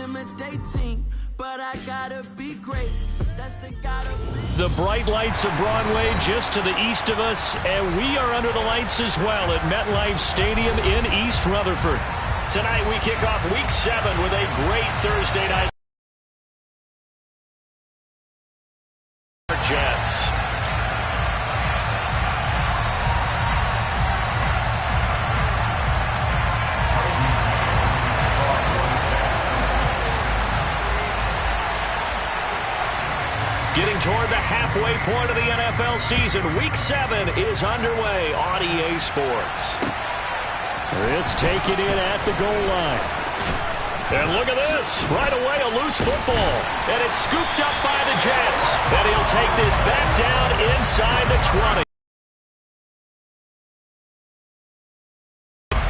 intimidating, but I gotta be great. That's the gotta be. The bright lights of Broadway just to the east of us, and we are under the lights as well at MetLife Stadium in East Rutherford. Tonight we kick off Week 7 with a great Thursday night. Jets. Getting toward the halfway point of the NFL season. Week 7 is underway on EA Sports. This taken in at the goal line. And look at this. Right away, a loose football. And it's scooped up by the Jets. And he'll take this back down inside the 20.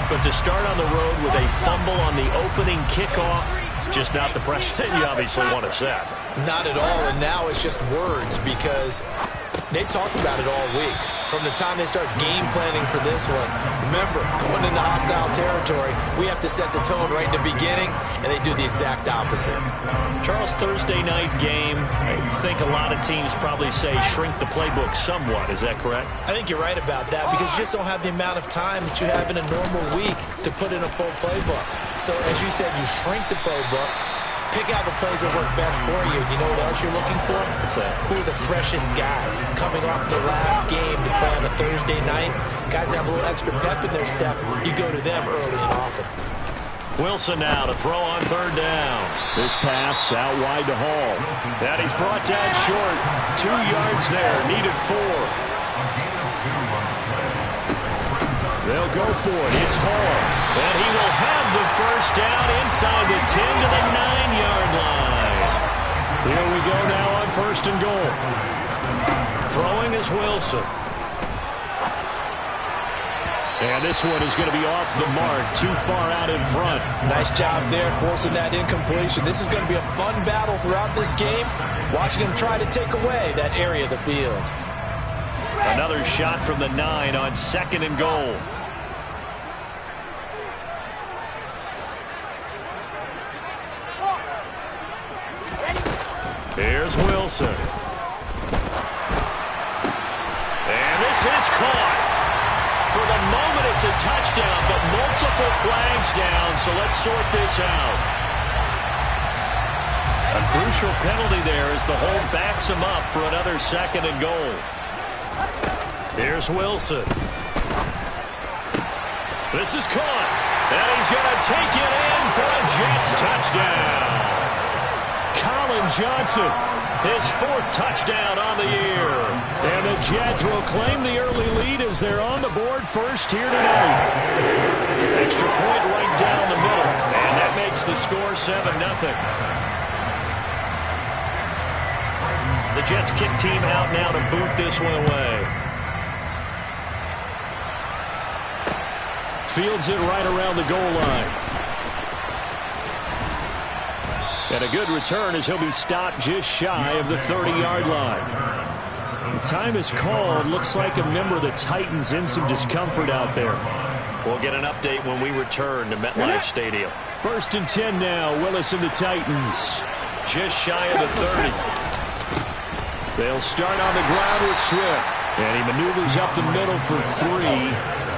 But to start on the road with a fumble on the opening kickoff, just not the precedent you obviously want to set. Not at all, and now it's just words because they've talked about it all week. From the time they start game planning for this one, remember, going into hostile territory, we have to set the tone right in the beginning, and they do the exact opposite. Charles, Thursday night game, I think a lot of teams probably say shrink the playbook somewhat. Is that correct? I think you're right about that because you just don't have the amount of time that you have in a normal week to put in a full playbook. So, as you said, you shrink the playbook. Pick out the plays that work best for you. You know what else you're looking for? What's that? Who are the freshest guys coming off their last game to play on a Thursday night? Guys that have a little extra pep in their step. You go to them early and often. Wilson now to throw on third down. This pass out wide to Hall. And he's brought down short. 2 yards there. Needed 4. They'll go for it. It's Hall. And he will have the first down inside the 10 to the 9-yard line. Here we go now on first and goal. Throwing is Wilson. And this one is going to be off the mark, too far out in front. Nice job there forcing that incompletion. This is going to be a fun battle throughout this game. Watching him try to take away that area of the field. Another shot from the 9 on second and goal. Here's Wilson. And this is caught. For the moment, it's a touchdown, but multiple flags down, so let's sort this out. A crucial penalty there as the hold backs him up for another second and goal. Here's Wilson. This is caught. And he's going to take it in for a Jets touchdown. Colin Johnson, his 4th touchdown on the year. And the Jets will claim the early lead as they're on the board first here tonight. Extra point right down the middle. And that makes the score 7-0. The Jets kick team out now to boot this one away. Fields it right around the goal line. And a good return as he'll be stopped just shy of the 30-yard line. The time is called. Looks like a member of the Titans in some discomfort out there. We'll get an update when we return to MetLife Stadium. 1st and 10 now. Willis and the Titans. Just shy of the 30. They'll start on the ground with Swift. And he maneuvers up the middle for 3.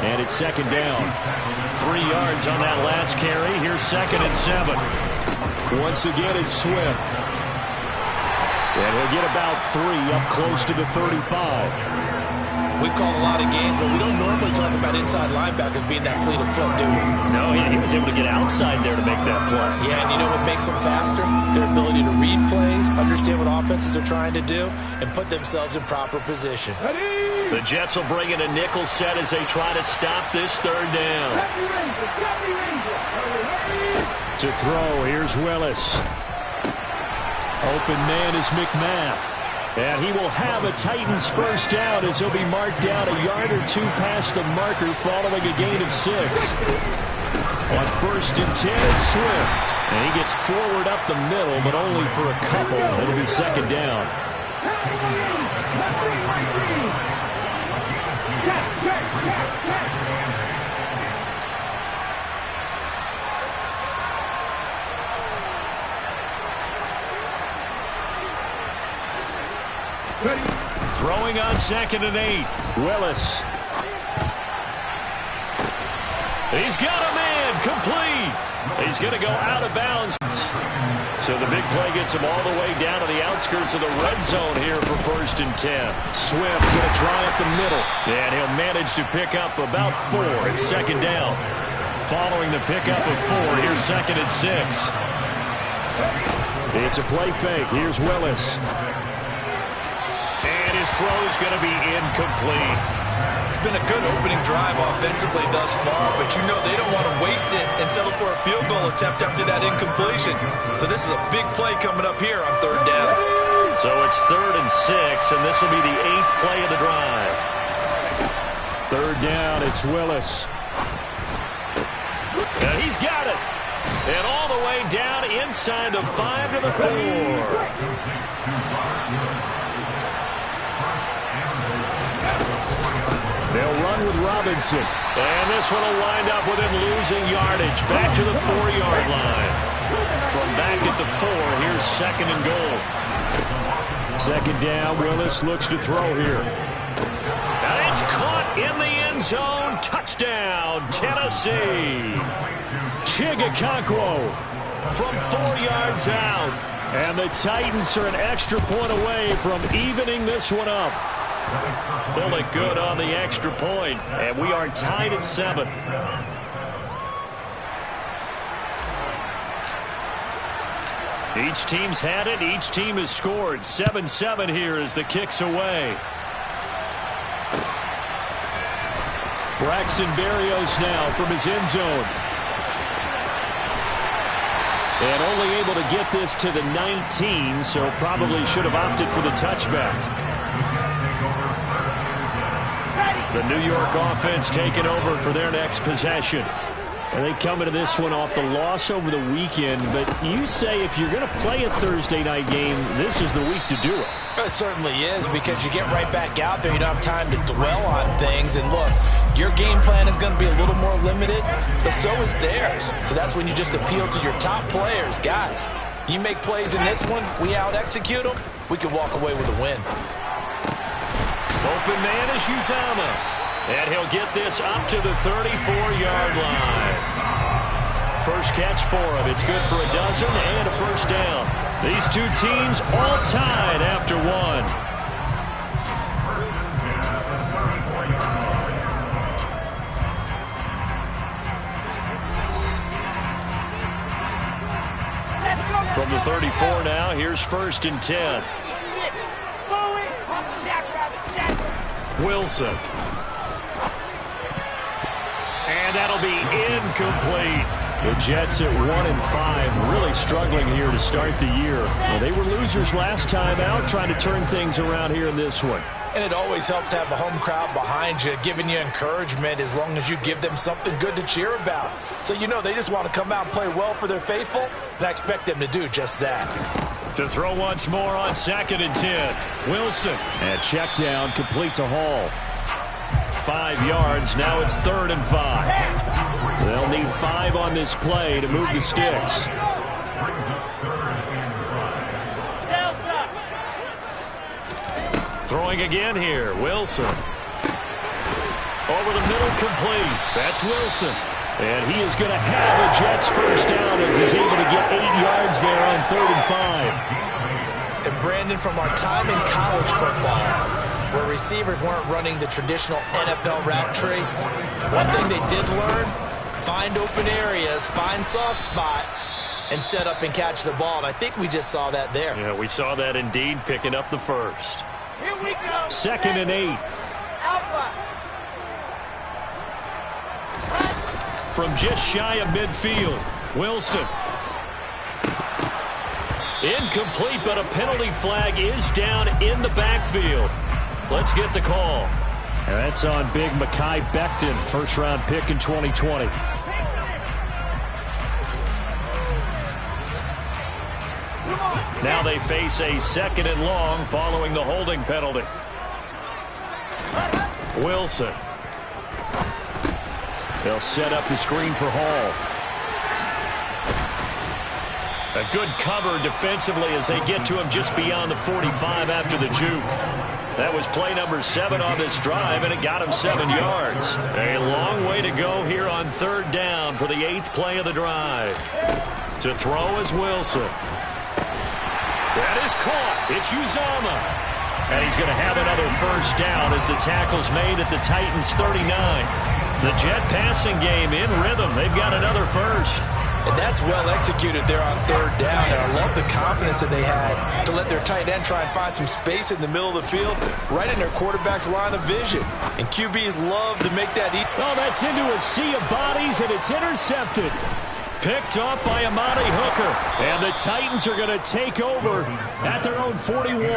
And it's second down. 3 yards on that last carry. Here's 2nd and 7. Once again, it's Swift. And he'll get about 3 up close to the 35. We've called a lot of games, but we don't normally talk about inside linebackers being that fleet of foot, do we? No, he was able to get outside there to make that play. Yeah, and you know what makes them faster? Their ability to read plays, understand what offenses are trying to do, and put themselves in proper position. The Jets will bring in a nickel set as they try to stop this third down. To throw, here's Willis. Open man is McMath. And he will have a Titans first down as he'll be marked down a yard or 2 past the marker following a gain of 6. On 1st and 10, it's Swift. And he gets forward up the middle, but only for a couple. It'll be second down. Throwing on 2nd and 8. Willis. He's got a man. Complete. He's going to go out of bounds. So the big play gets him all the way down to the outskirts of the red zone here for 1st and 10. Swift going to try up the middle. And he'll manage to pick up about 4. It's 2nd down. Following the pickup of 4, here's 2nd and 6. It's a play fake. Here's Willis. And his throw's going to be incomplete. It's been a good opening drive offensively thus far, but you know they don't want to waste it and settle for a field goal attempt after that incompletion. So this is a big play coming up here on 3rd down. So it's 3rd and 6, and this will be the 8th play of the drive. 3rd down, it's Willis. And he's got it. And all the way down inside the 5 to the 4. They'll run with Robinson. And this one will wind up with him losing yardage. Back to the 4-yard line. From back at the 4, here's 2nd and goal. 2nd down, Willis looks to throw here. And it's caught in the end zone. Touchdown, Tennessee. Chigakonkwo from 4 yards out. And the Titans are an extra point away from evening this one up. Pulling good on the extra point, and we are tied at 7. Each team's had it. Each team has scored. 7-7 here as the kick's away. Braxton Berrios now from his end zone. And only able to get this to the 19, so probably should have opted for the touchback. The New York offense taking over for their next possession. And they come into this one off the loss over the weekend. But you say if you're going to play a Thursday night game, this is the week to do it. It certainly is, because you get right back out there. You don't have time to dwell on things. And look, your game plan is going to be a little more limited, but so is theirs. So that's when you just appeal to your top players. Guys, you make plays in this one, we out-execute them, we can walk away with a win. Open man is Uzomah. And he'll get this up to the 34-yard line. First catch for him. It's good for a dozen and a first down. These two teams all tied after 1. From the 34 now, here's 1st and 10. Wilson. And that'll be incomplete. The Jets at 1-5, really struggling here to start the year. Well, they were losers last time out, trying to turn things around here in this one. And it always helps to have a home crowd behind you, giving you encouragement as long as you give them something good to cheer about. So you know they just want to come out and play well for their faithful, and I expect them to do just that. To throw once more on 2nd and 10. Wilson. And check down, complete to Hall. 5 yards, now it's 3rd and 5. They'll need 5 on this play to move the sticks. Throwing again here, Wilson. Over the middle, complete. That's Wilson. And he is going to have a Jets first down as he's able to get 8 yards there on 3rd and 5. And Brandon, from our time in college football, where receivers weren't running the traditional NFL route tree, one thing they did learn, find open areas, find soft spots, and set up and catch the ball. And I think we just saw that there. Yeah, we saw that indeed, picking up the first. Here we go. 2nd and 8. Alpha. From just shy of midfield, Wilson. Incomplete, but a penalty flag is down in the backfield. Let's get the call. And that's on big Mekhi Becton, first-round pick in 2020. Now they face a 2nd and long following the holding penalty. Wilson. They'll set up the screen for Hall. A good cover defensively as they get to him just beyond the 45 after the juke. That was play number 7 on this drive, and it got him 7 yards. A long way to go here on 3rd down for the 8th play of the drive. To throw is Wilson. That is caught. It's Uzomah. And he's going to have another first down as the tackle's made at the Titans' 39. The Jet passing game in rhythm. They've got another first. And that's well executed there on 3rd down. And I love the confidence that they had to let their tight end try and find some space in the middle of the field, right in their quarterback's line of vision. And QBs love to make that easy. Oh, that's into a sea of bodies, and it's intercepted. Picked off by Amani Hooker. And the Titans are going to take over at their own 41.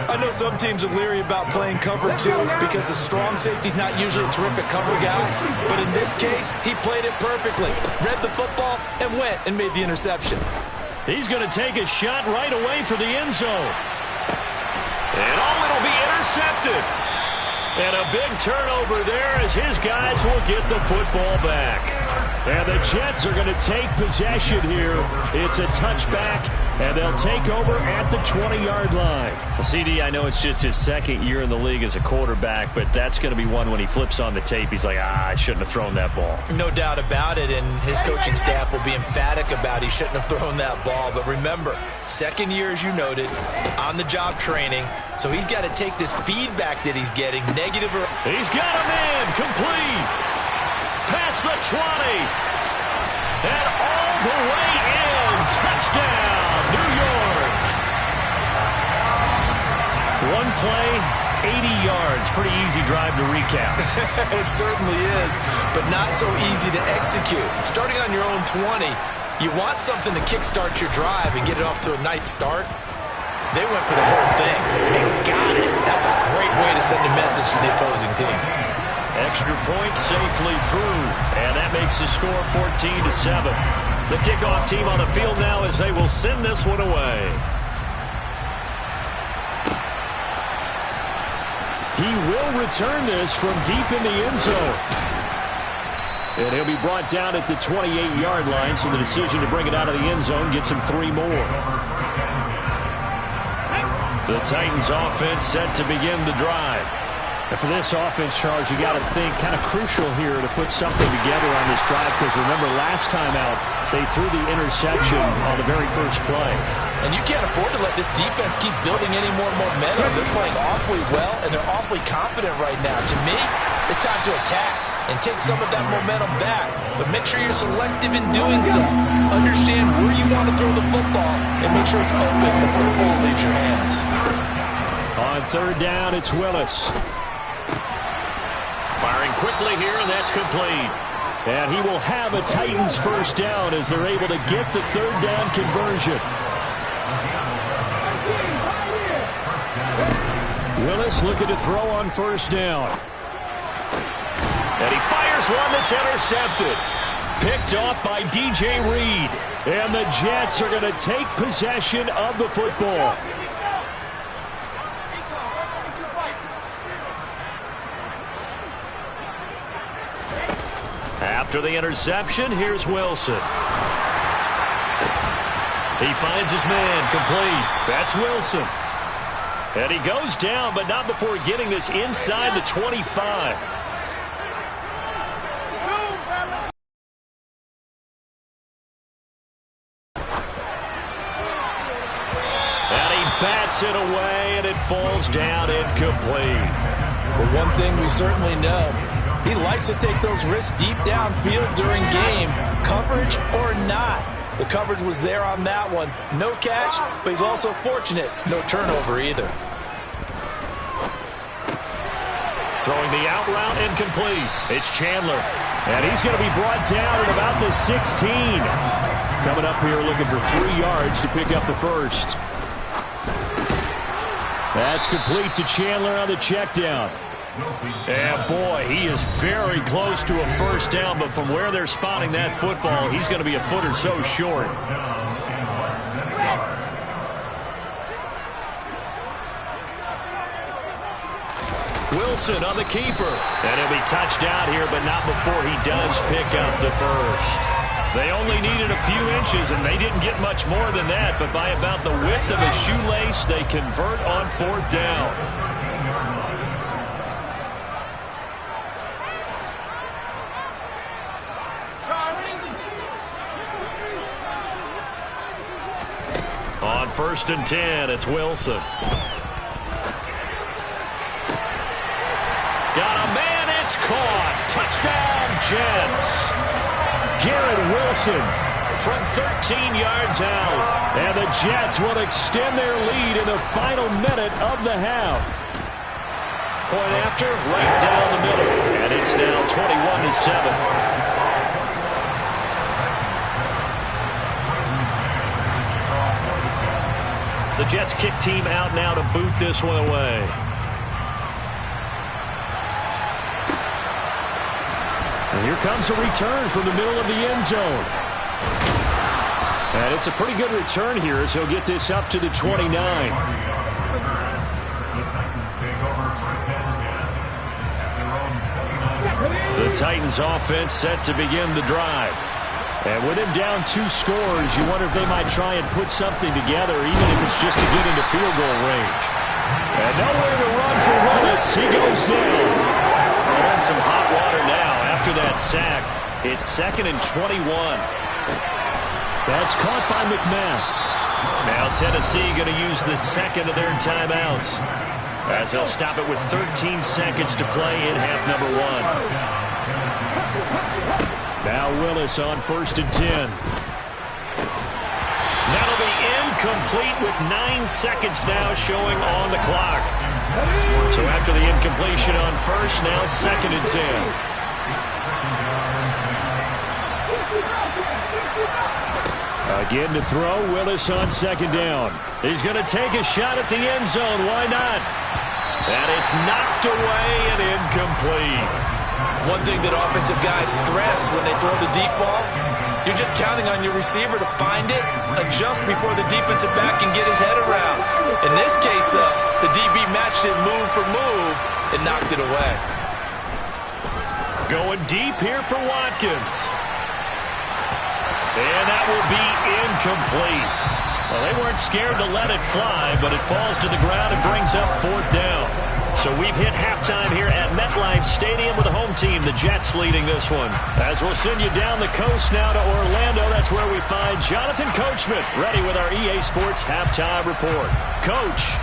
I know some teams are leery about playing cover 2 because the strong safety's not usually a terrific cover guy. But in this case, he played it perfectly. Read the football and went and made the interception. He's going to take a shot right away for the end zone. And it'll be intercepted. And a big turnover there as his guys will get the football back. And the Jets are going to take possession here. It's a touchback, and they'll take over at the 20-yard line. CD, I know it's just his 2nd year in the league as a quarterback, but that's going to be one when he flips on the tape. He's like, I shouldn't have thrown that ball. No doubt about it, and his coaching staff will be emphatic about he shouldn't have thrown that ball. But remember, 2nd year, as you noted, on-the-job training, so he's got to take this feedback that he's getting, negative or... He's got a man, complete. Past the 20. And all the way in. Touchdown, New York. One play, 80 yards. Pretty easy drive to recap. It certainly is, but not so easy to execute. Starting on your own 20, you want something to kickstart your drive and get it off to a nice start. They went for the whole thing and got it. That's a great way to send a message to the opposing team. Extra point safely through, and that makes the score 14-7. The kickoff team on the field now as they will send this one away. He will return this from deep in the end zone. And he'll be brought down at the 28-yard line, so the decision to bring it out of the end zone gets him 3 more. The Titans offense set to begin the drive. And for this offense, Charles, you got to think kind of crucial here to put something together on this drive, because remember last time out they threw the interception on the very first play. And you can't afford to let this defense keep building any more momentum. They're playing awfully well, and they're awfully confident right now. To me, it's time to attack and take some of that momentum back. But make sure you're selective in doing so. Understand where you want to throw the football and make sure it's open before the ball leaves your hands. On 3rd down, it's Willis. Firing quickly here, and that's complete. And he will have a Titans first down as they're able to get the 3rd down conversion. Willis looking to throw on first down. And he fires one that's intercepted. Picked off by DJ Reed. And the Jets are going to take possession of the football. After the interception, here's Wilson. He finds his man, complete. That's Wilson. And he goes down, but not before getting this inside the 25. And he bats it away, and it falls down incomplete. Well, one thing we certainly know, he likes to take those risks deep downfield during games, coverage or not. The coverage was there on that one. No catch, but he's also fortunate. No turnover either. Throwing the out route incomplete. It's Chandler. And he's going to be brought down at about the 16. Coming up here looking for 3 yards to pick up the first. That's complete to Chandler on the check down. And boy, he is very close to a first down, but from where they're spotting that football, he's going to be a foot or so short. Wilson on the keeper. And he'll be touched out here, but not before he does pick up the first. They only needed a few inches, and they didn't get much more than that, but by about the width of a shoelace, they convert on 4th down. On 1st and 10, it's Wilson. Got a man, it's caught. Touchdown, Jets. Garrett Wilson from 13 yards out. And the Jets will extend their lead in the final minute of the half. Point after, right down the middle. And it's now 21-7. The Jets kick team out now to boot this one away. And here comes a return from the middle of the end zone. And it's a pretty good return here as he'll get this up to the 29. The Titans offense set to begin the drive. And with him down 2 scores, you wonder if they might try and put something together, even if it's just to get into field goal range. And nowhere to run for Willis. He goes down. They're in some hot water now after that sack. It's 2nd and 21. That's caught by McMath. Now Tennessee going to use the second of their timeouts, as they'll stop it with 13 seconds to play in half number 1. Now Willis on 1st and 10. That'll be incomplete with 9 seconds now showing on the clock. So after the incompletion on 1st, now 2nd and 10. Again to throw, Willis on 2nd down. He's going to take a shot at the end zone. Why not? And it's knocked away and incomplete. One thing that offensive guys stress when they throw the deep ball, you're just counting on your receiver to find it, adjust before the defensive back can get his head around. In this case, though, the DB matched it move for move and knocked it away. Going deep here for Watkins. And that will be incomplete. Well, they weren't scared to let it fly, but it falls to the ground and brings up 4th down. So we've hit halftime here at MetLife Stadium with the home team, the Jets, leading this one. As we'll send you down the coast now to Orlando, that's where we find Jonathan Coachman, ready with our EA Sports Halftime Report. Coach.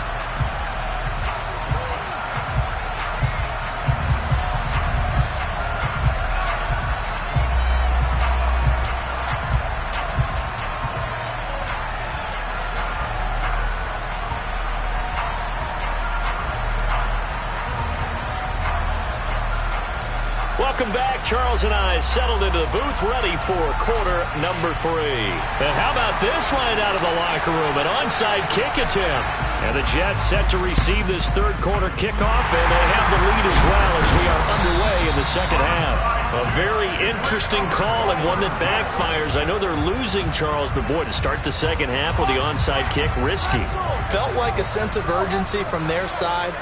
Welcome back. Charles and I settled into the booth, ready for quarter number 3. And how about this line out of the locker room? An onside kick attempt. And the Jets set to receive this 3rd quarter kickoff, and they have the lead as well as we are underway in the 2nd half. A very interesting call and one that backfires. I know they're losing, Charles, but boy, to start the 2nd half with the onside kick, risky. Felt like a sense of urgency from their side,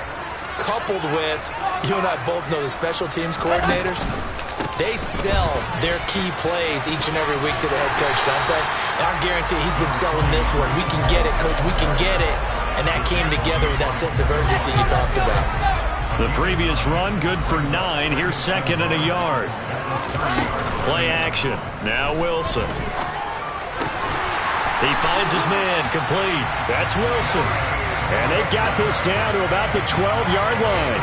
coupled with, you and I both know the special teams coordinators, they sell their key plays each and every week to the head coach, don't they? And I guarantee he's been selling this one. We can get it, coach, we can get it. And that came together with that sense of urgency you talked about. The previous run, good for 9. Here's 2nd and a yard. Play action. Now Wilson. He finds his man, complete. That's Wilson. And they've got this down to about the 12-yard line.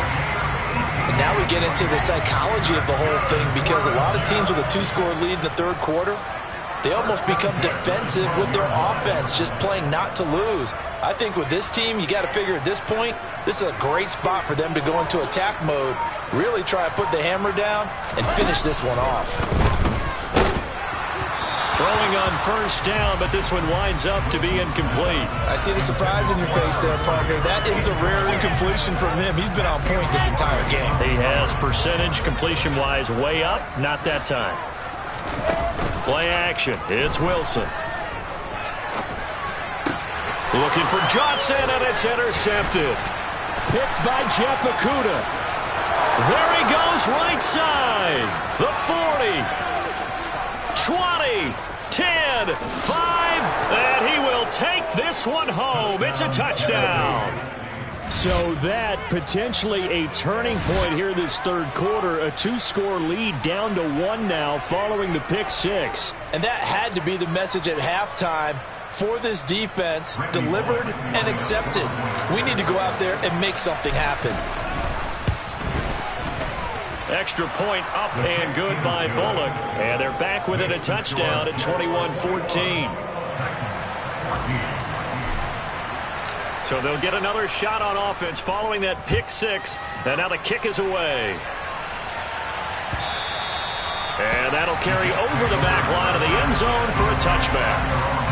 And now we get into the psychology of the whole thing, because a lot of teams with a 2-score lead in the 3rd quarter, they almost become defensive with their offense, just playing not to lose. I think with this team, you got to figure at this point, this is a great spot for them to go into attack mode, really try to put the hammer down and finish this one off. Throwing on 1st down, but this one winds up to be incomplete. I see the surprise in your face there, partner. That is a rare incompletion from him. He's been on point this entire game. He has percentage completion-wise way up, not that time. Play action. It's Wilson. Looking for Johnson, and it's intercepted. Picked by Jeff Okudah. There he goes, right side. The 40. 20, 10, 5, and he will take this one home. It's a touchdown. So that potentially a turning point here this third quarter. A 2-score lead down to 1 now following the pick six. And that had to be the message at halftime for this defense. Delivered and accepted. We need to go out there and make something happen. Extra point up and good by Bullock. And they're back within a touchdown at 21-14. So they'll get another shot on offense following that pick six. And now the kick is away. And that'll carry over the back line of the end zone for a touchback.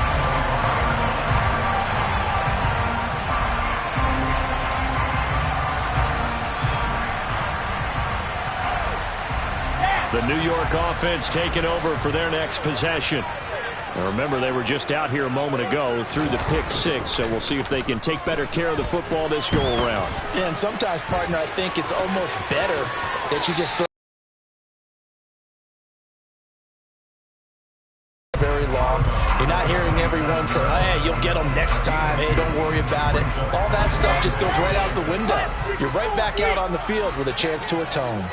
The New York offense taking over for their next possession. Now remember, they were just out here a moment ago through the pick six, so we'll see if they can take better care of the football this go-around. Yeah, and sometimes, partner, I think it's almost better that you just throw very long. You're not hearing everyone say, hey, you'll get them next time. Hey, don't worry about it. All that stuff just goes right out the window. You're right back out on the field with a chance to atone.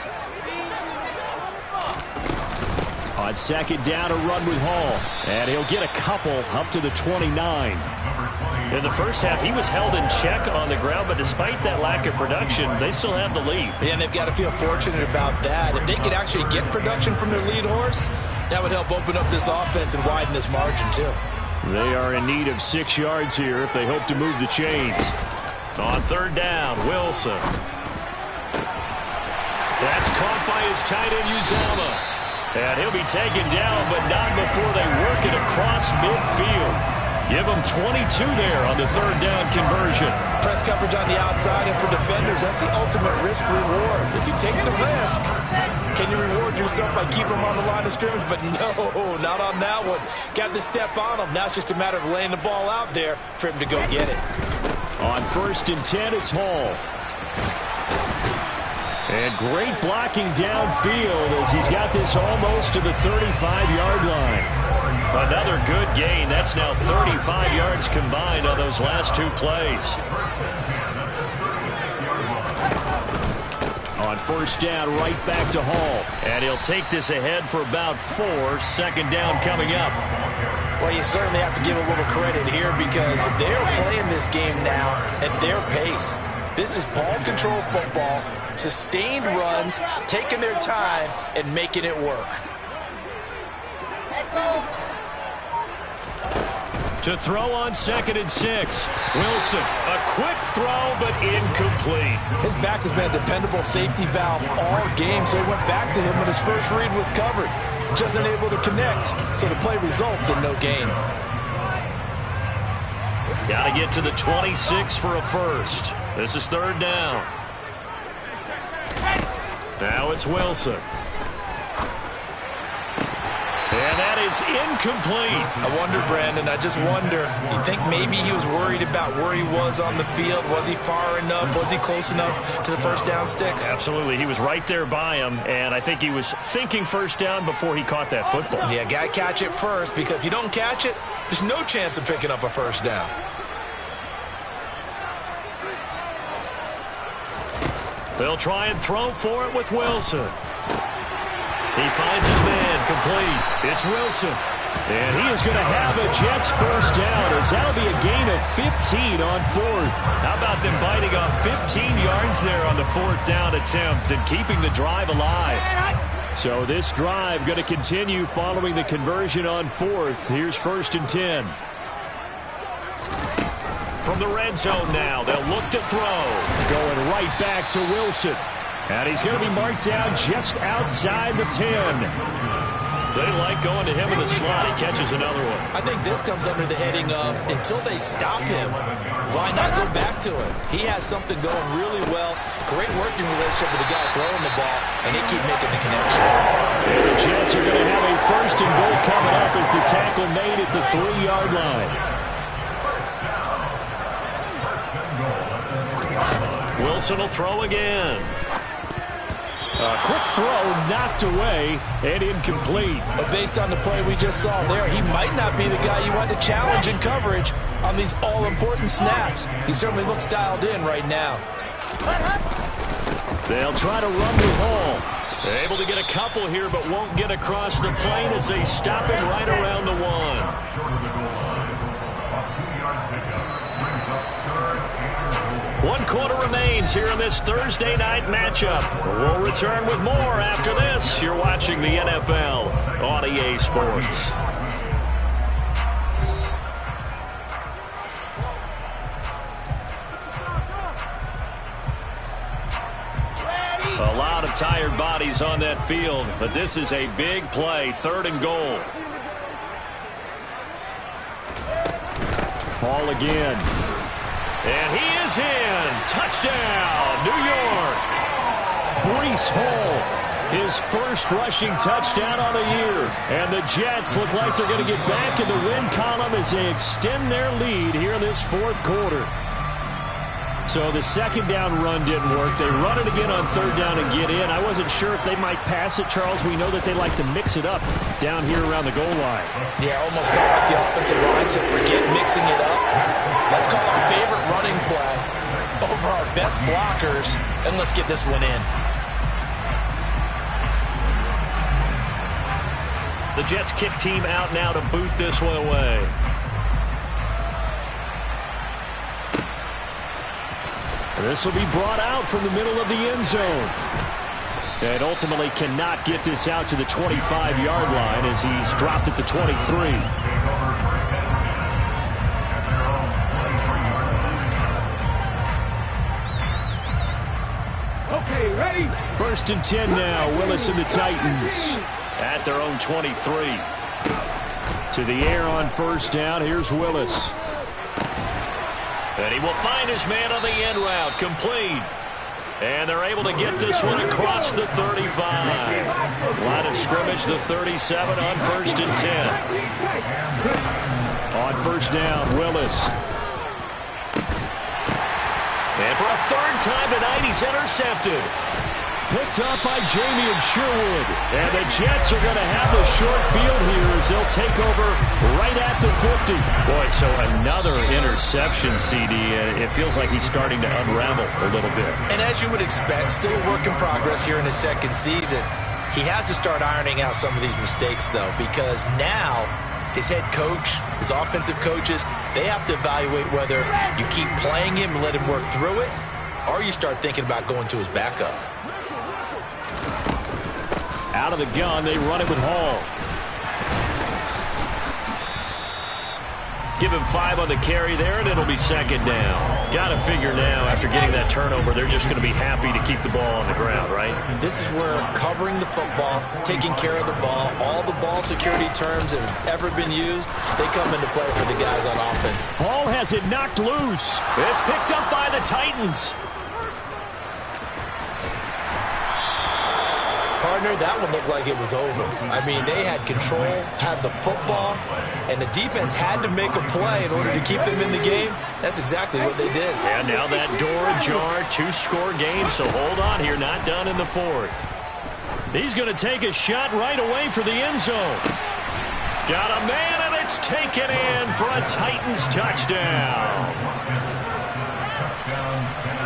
On second down, a run with Hall. And he'll get a couple up to the 29. In the first half, he was held in check on the ground, but despite that lack of production, they still have the lead. And they've got to feel fortunate about that. If they could actually get production from their lead horse, that would help open up this offense and widen this margin, too. They are in need of 6 yards here if they hope to move the chains. On third down, Wilson. That's caught by his tight end, Uzomah. And he'll be taken down, but not before they work it across midfield. Give them 22 there on the third down conversion. Press coverage on the outside, and for defenders, that's the ultimate risk-reward. If you take the risk, can you reward yourself by keeping them on the line of scrimmage? But no, not on that one. Got the step on him. Now it's just a matter of laying the ball out there for him to go get it. On first and 10, it's Hall. And great blocking downfield as he's got this almost to the 35-yard line. Another good gain. That's now 35 yards combined on those last 2 plays. On first down, right back to Hall. And he'll take this ahead for about 4. Second down coming up. Well, you certainly have to give a little credit here because they're playing this game now at their pace. This is ball control football, sustained runs, taking their time, and making it work. To throw on second and 6. Wilson, a quick throw, but incomplete. His back has been a dependable safety valve all game, so he went back to him when his first read was covered. Just unable to connect, so the play results in no gain. Got to get to the 26 for a first. This is third down. Now it's Wilson. And that is incomplete. I wonder, Brandon, I just wonder, you think maybe he was worried about where he was on the field? Was he far enough? Was he close enough to the first down sticks? Absolutely. He was right there by him, and I think he was thinking first down before he caught that football. Yeah, got to catch it first, because if you don't catch it, there's no chance of picking up a first down. They'll try and throw for it with Wilson. He finds his man complete. It's Wilson. And he is going to have a Jets first down as that'll be a gain of 15 on fourth. How about them biting off 15 yards there on the fourth down attempt and keeping the drive alive? So this drive going to continue following the conversion on fourth. Here's first and 10. From the red zone now, they'll look to throw. Going right back to Wilson. And he's going to be marked down just outside the 10. They like going to him in the slot. He catches another one. I think this comes under the heading of, until they stop him, why not go back to him? He has something going really well. Great working relationship with the guy throwing the ball, and they keep making the connection. And the Jets are going to have a first and goal coming up as the tackle made at the 3-yard line. Wilson will throw again. A quick throw knocked away and incomplete. But based on the play we just saw there, he might not be the guy you want to challenge in coverage on these all-important snaps. He certainly looks dialed in right now. They'll try to run with Hall. Able to get a couple here, but won't get across the plane as they stop him right around the 1. 1 quarter remains here in this Thursday night matchup. We'll return with more after this. You're watching the NFL on EA Sports. A lot of tired bodies on that field, but this is a big play, 3rd and goal. Hall again. And he is in. Touchdown, New York. Breece Hall, his first rushing touchdown on the year. And the Jets look like they're going to get back in the win column as they extend their lead here in this 4th quarter. So the 2nd down run didn't work. They run it again on 3rd down and get in. I wasn't sure if they might pass it, Charles. We know that they like to mix it up down here around the goal line. Yeah, almost felt like the offensive line said, forget mixing it up. Let's call our favorite running play over our best blockers, and let's get this one in. The Jets kick team out now to boot this one away. This will be brought out from the middle of the end zone. And ultimately cannot get this out to the 25-yard line as he's dropped at the 23. Okay, ready? 1st and 10 now. Willis and the Titans at their own 23. To the air on 1st down. Here's Willis. And he will find his man on the end route. Complete. And they're able to get this one across the 35. Line of scrimmage, the 37 on 1st and 10. On 1st down, Willis. And for a 3rd time tonight, he's intercepted. Picked up by Jamie Sherwood. And the Jets are going to have the short field here as they'll take over right at the 50. Boy, so another interception, CD. It feels like he's starting to unravel a little bit. And as you would expect, still a work in progress here in his 2nd season. He has to start ironing out some of these mistakes, though, because now his head coach, his offensive coaches, they have to evaluate whether you keep playing him and let him work through it, or you start thinking about going to his backup. Out of the gun, they run it with Hall. Give him 5 on the carry there, and it'll be 2nd down. Got to figure now, after getting that turnover, they're just going to be happy to keep the ball on the ground, right? This is where covering the football, taking care of the ball, all the ball security terms that have ever been used, they come into play for the guys on offense. Hall has it knocked loose. It's picked up by the Titans. Partner, that one looked like it was over. I mean, they had control, had the football, and the defense had to make a play in order to keep them in the game. That's exactly what they did. And now that door ajar, 2-score game, so hold on here, not done in the 4th. He's going to take a shot right away for the end zone. Got a man, and it's taken in for a Titans touchdown.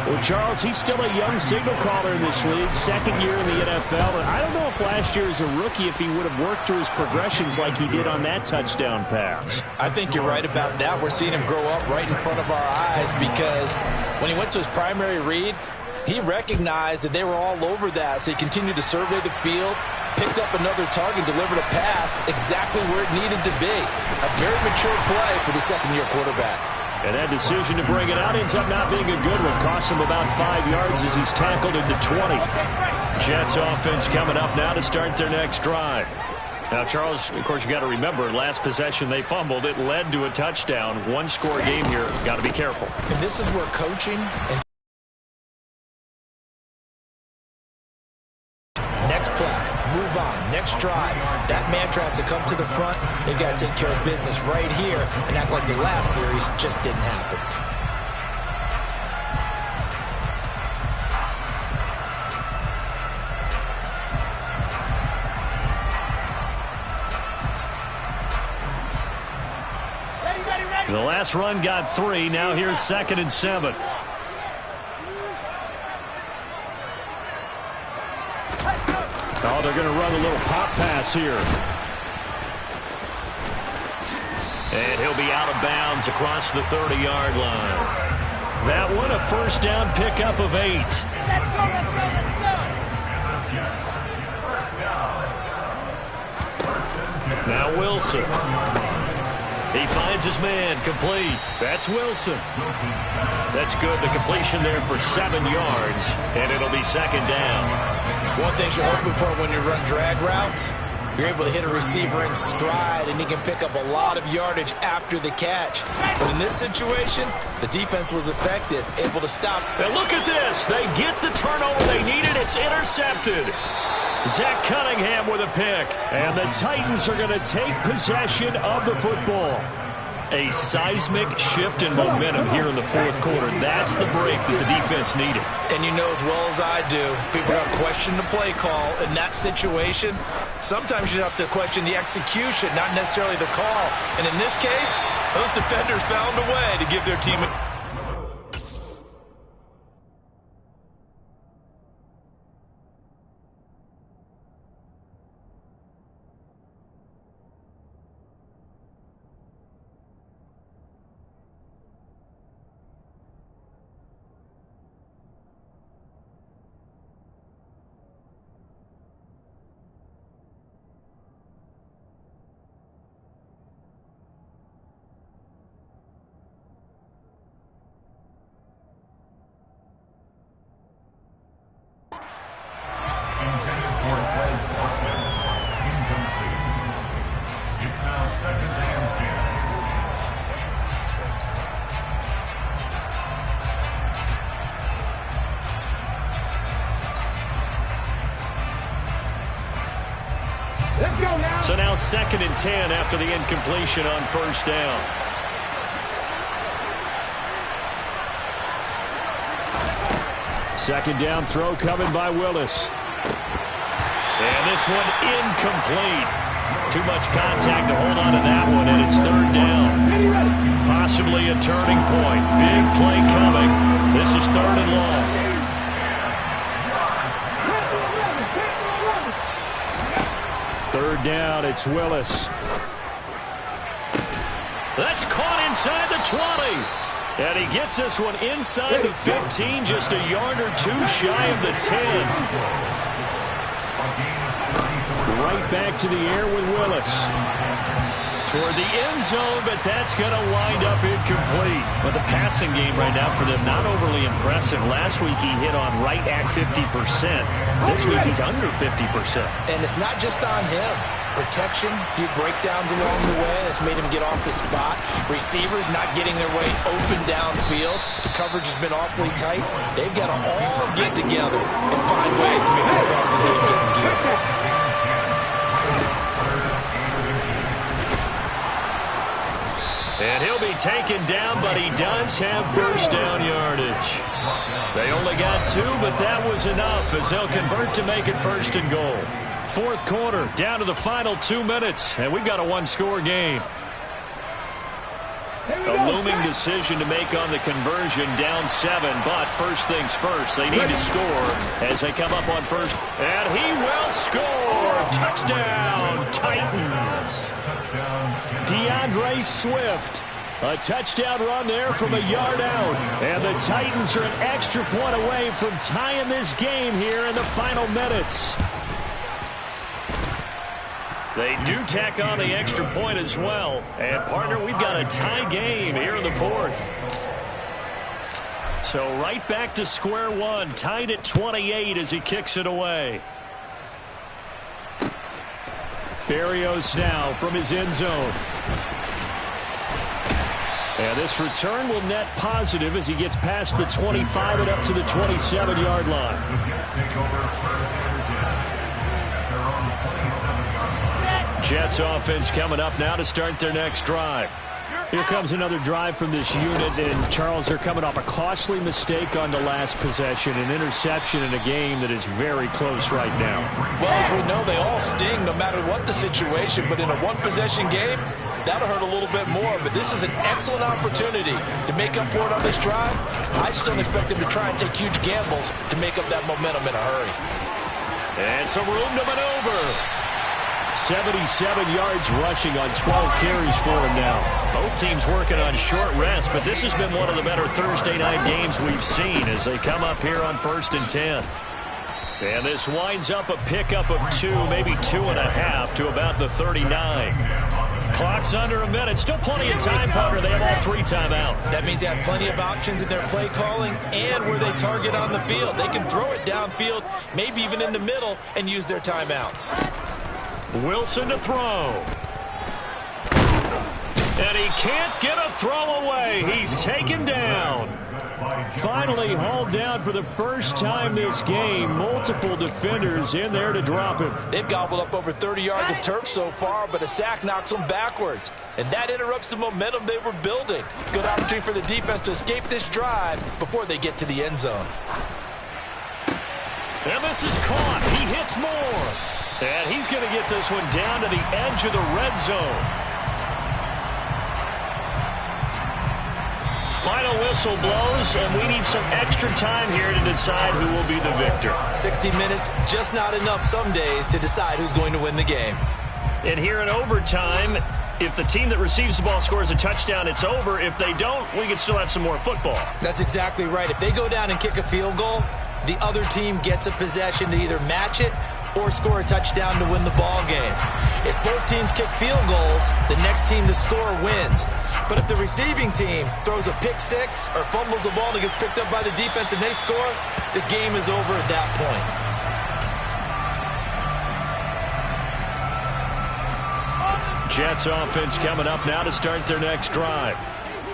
Well, Charles, he's still a young signal caller in this league, 2nd year in the NFL. And I don't know if last year as a rookie, if he would have worked through his progressions like he did on that touchdown pass. I think you're right about that. We're seeing him grow up right in front of our eyes because when he went to his primary read, he recognized that they were all over that, so he continued to survey the field, picked up another target, delivered a pass exactly where it needed to be. A very mature play for the 2nd-year quarterback. And that decision to bring it out ends up not being a good one. Cost him about 5 yards as he's tackled into 20. Jets offense coming up now to start their next drive. Now, Charles, of course, you got to remember, last possession they fumbled. It led to a touchdown. 1-score game here. Got to be careful. And this is where coaching and next play, move on, next drive. That mantra has to come to the front. They've got to take care of business right here and act like the last series just didn't happen. The last run got 3. Now here's 2nd and 7. Oh, they're going to run a little pop pass here. And he'll be out of bounds across the 30-yard line. That one, a first down pickup of 8. Let's go, let's go, let's go. Now Wilson. He finds his man, complete. That's Wilson. That's good. The completion there for 7 yards, and it'll be 2nd down. One thing you're hoping for when you run drag routes, you're able to hit a receiver in stride, and he can pick up a lot of yardage after the catch. But in this situation, the defense was effective, able to stop. And look at this. They get the turnover they needed. It's intercepted. Zach Cunningham with a pick. And the Titans are going to take possession of the football. A seismic shift in momentum here in the 4th quarter. That's the break that the defense needed. And you know as well as I do, people are going to question the play call. In that situation, sometimes you have to question the execution, not necessarily the call. And in this case, those defenders found a way to give their team a... So now 2nd and 10 after the incompletion on first down. Second down throw coming by Willis. And this one incomplete. Too much contact to hold on to that one, and it's 3rd down. Possibly a turning point. Big play coming. This is 3rd and long. Third down, it's Willis. That's caught inside the 20. And he gets this one inside the 15, just a yard or 2 shy of the 10. Right back to the air with Willis. Toward the end zone, but that's going to wind up incomplete. But the passing game right now for them, not overly impressive. Last week he hit on right at 50%. This week he's under 50%. And it's not just on him. Protection, a few breakdowns along the way. That's made him get off the spot. Receivers not getting their way open downfield. The coverage has been awfully tight. They've got to all get together and find ways to make this passing game get in gear. And he'll be taken down, but he does have first down yardage. They only got 2, but that was enough as they'll convert to make it 1st and goal. 4th quarter, down to the final 2 minutes, and we've got a 1-score game. A looming decision to make on the conversion, down 7, but first things first, they need to score as they come up on first. And he will score! Touchdown, Titans! DeAndre Swift. A touchdown run there from a yard out. And the Titans are an extra point away from tying this game here in the final minutes. They do tack on the extra point as well. And, partner, we've got a tie game here in the 4th. So right back to square one, tied at 28 as he kicks it away. Berrios now from his end zone. And this return will net positive as he gets past the 25 and up to the 27-yard line. Jets offense coming up now to start their next drive. You're Here comes another drive from this unit, and Charles, they're coming off a costly mistake on the last possession, an interception in a game that is very close right now. Well, as we know, they all sting no matter what the situation, but in a one-possession game, that'll hurt a little bit more. But this is an excellent opportunity to make up for it on this drive. I just don't expect them to try and take huge gambles to make up that momentum in a hurry. And some room to maneuver. 77 yards rushing on 12 carries for him now. Both teams working on short rest, but this has been one of the better Thursday night games we've seen as they come up here on 1st and 10. And this winds up a pickup of 2, maybe 2.5 to about the 39. Clock's under a minute. Still plenty of time, Parker. They have all 3 timeouts. That means they have plenty of options in their play calling and where they target on the field. They can throw it downfield, maybe even in the middle, and use their timeouts. Wilson to throw. And he can't get a throw away. He's taken down. Finally hauled down for the first time this game. Multiple defenders in there to drop him. They've gobbled up over 30 yards of turf so far, but a sack knocks them backwards. And that interrupts the momentum they were building. Good opportunity for the defense to escape this drive before they get to the end zone. And this is caught. He hits more. And he's going to get this one down to the edge of the red zone. Final whistle blows, and we need some extra time here to decide who will be the victor. 60 minutes, just not enough some days to decide who's going to win the game. And here in overtime, if the team that receives the ball scores a touchdown, it's over. If they don't, we can still have some more football. That's exactly right. If they go down and kick a field goal, the other team gets a possession to either match it or score a touchdown to win the ball game. If both teams kick field goals, the next team to score wins. But if the receiving team throws a pick six or fumbles the ball and it gets picked up by the defense and they score, the game is over at that point. Jets offense coming up now to start their next drive.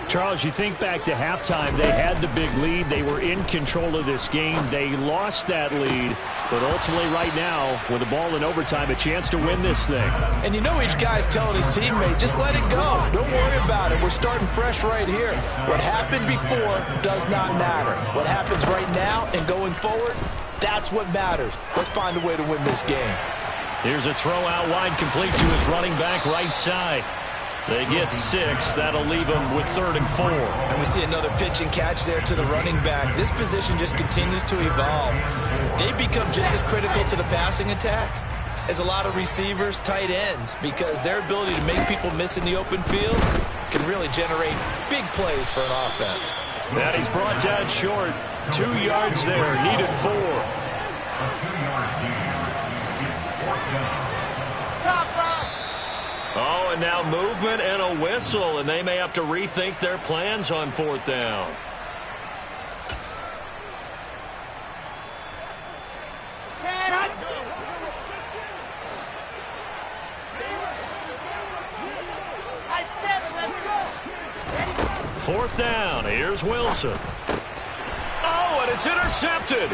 Charles, you think back to halftime, they had the big lead. They were in control of this game. They lost that lead, but ultimately right now, with the ball in overtime, a chance to win this thing. And you know each guy's telling his teammate, just let it go. Don't worry about it. We're starting fresh right here. What happened before does not matter. What happens right now and going forward, that's what matters. Let's find a way to win this game. Here's a throw out wide, complete to his running back right side. They get 6. That'll leave them with 3rd and 4. And we see another pitch and catch there to the running back. This position just continues to evolve. They become just as critical to the passing attack as a lot of receivers, tight ends, because their ability to make people miss in the open field can really generate big plays for an offense. And he's brought down short. 2 yards there, needed 4. Oh, and now movement and a whistle, and they may have to rethink their plans on 4th down. Fourth down, here's Wilson. Oh, and it's intercepted.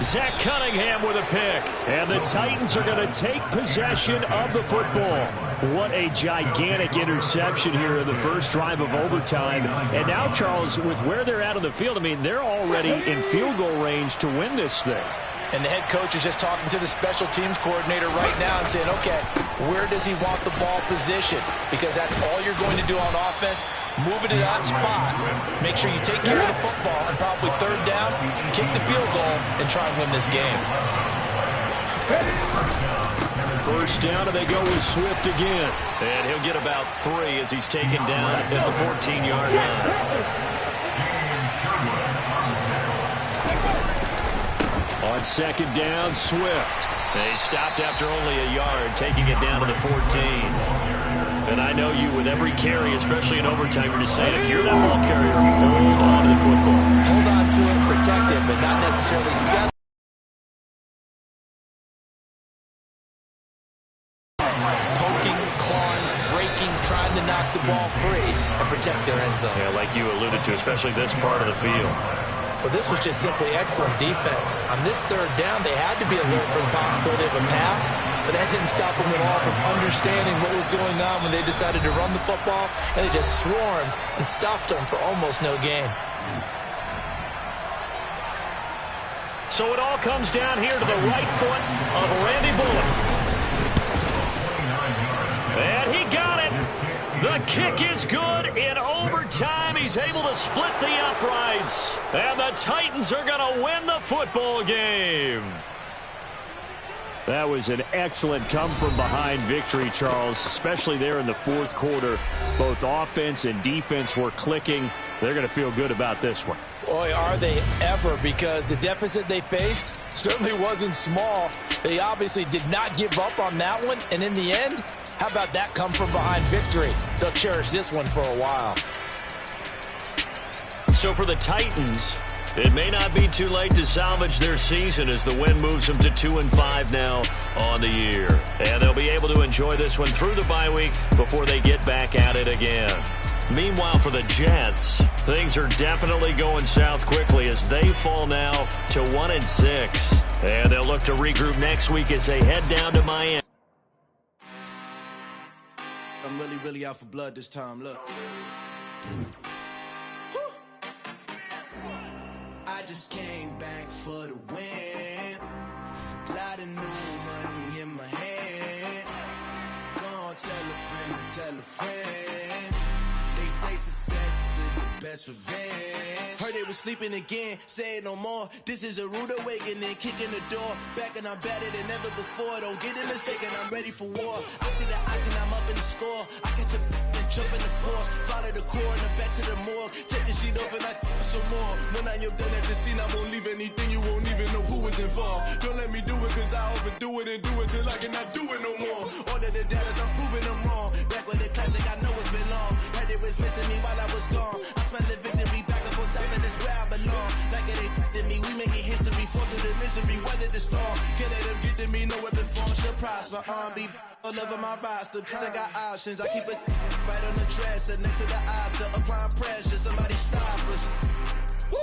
Zach Cunningham with a pick. And the Titans are going to take possession of the football. What a gigantic interception here in the first drive of overtime. And now, Charles, with where they're at on the field, I mean, they're already in field goal range to win this thing. And the head coach is just talking to the special teams coordinator right now and saying, okay, where does he want the ball positioned? Because that's all you're going to do on offense. Move it to that spot. Make sure you take care of the football and probably 3rd down, kick the field goal, and try and win this game. First down, and they go with Swift again. And he'll get about 3 as he's taken down at the 14-yard line. On 2nd down, Swift. They stopped after only a yard, taking it down to the 14. And I know you, with every carry, especially in overtime, you're just saying, if you're that ball carrier, hold on to the football. Hold on to it, protect it, but not necessarily settle. Poking, clawing, breaking, trying to knock the ball free and protect their end zone. Yeah, like you alluded to, especially this part of the field. Well, this was just simply excellent defense. On this third down, they had to be alert for the possibility of a pass, but that didn't stop them at all from understanding what was going on when they decided to run the football, and they just swarmed and stopped them for almost no gain. So it all comes down here to the right foot of Randy Bullock. And he got it. The kick is good. In overtime, he's able to split the uprights. And the Titans are going to win the football game. That was an excellent come-from-behind victory, Charles, especially there in the fourth quarter. Both offense and defense were clicking. They're going to feel good about this one. Boy, are they ever, because the deficit they faced certainly wasn't small. They obviously did not give up on that one, and in the end, how about that come-from-behind victory? They'll cherish this one for a while. So for the Titans, it may not be too late to salvage their season as the win moves them to 2-5 now on the year. And they'll be able to enjoy this one through the bye week before they get back at it again. Meanwhile, for the Jets, things are definitely going south quickly as they fall now to 1-6. And they'll look to regroup next week as they head down to Miami. I'm really out for blood this time, look. I just came back for the win. Lot of new money in my hand. Gonna tell a friend. They say success is the best revenge. Heard they was sleeping again, say it no more. This is a rude awakening, kicking the door. Back and I'm better than ever before. Don't get it mistaken, I'm ready for war. I see the ice and I'm up in the score. I catch a and jump in the course. Follow the core and I'm back to the morgue. Take the sheet off and I some more. When I am done at the scene, I won't leave anything. You won't even know who was involved. Don't let me do it, cause I overdo it and do it till I cannot do it no more. All of the doubters, I'm proving them wrong. Back with the classic, I know it's been long. Heard it was missing me while I was gone. I smell the victory back up on top, and it's where I belong. Like it ain't to me, we making history. Fall through the misery, weather the storm. Can't let them get to me, no weapon form should prosper. R&B all over my roster. I got options, I keep it right on the dresser. Next to the Oscar, applying pressure, somebody stop us. Woo!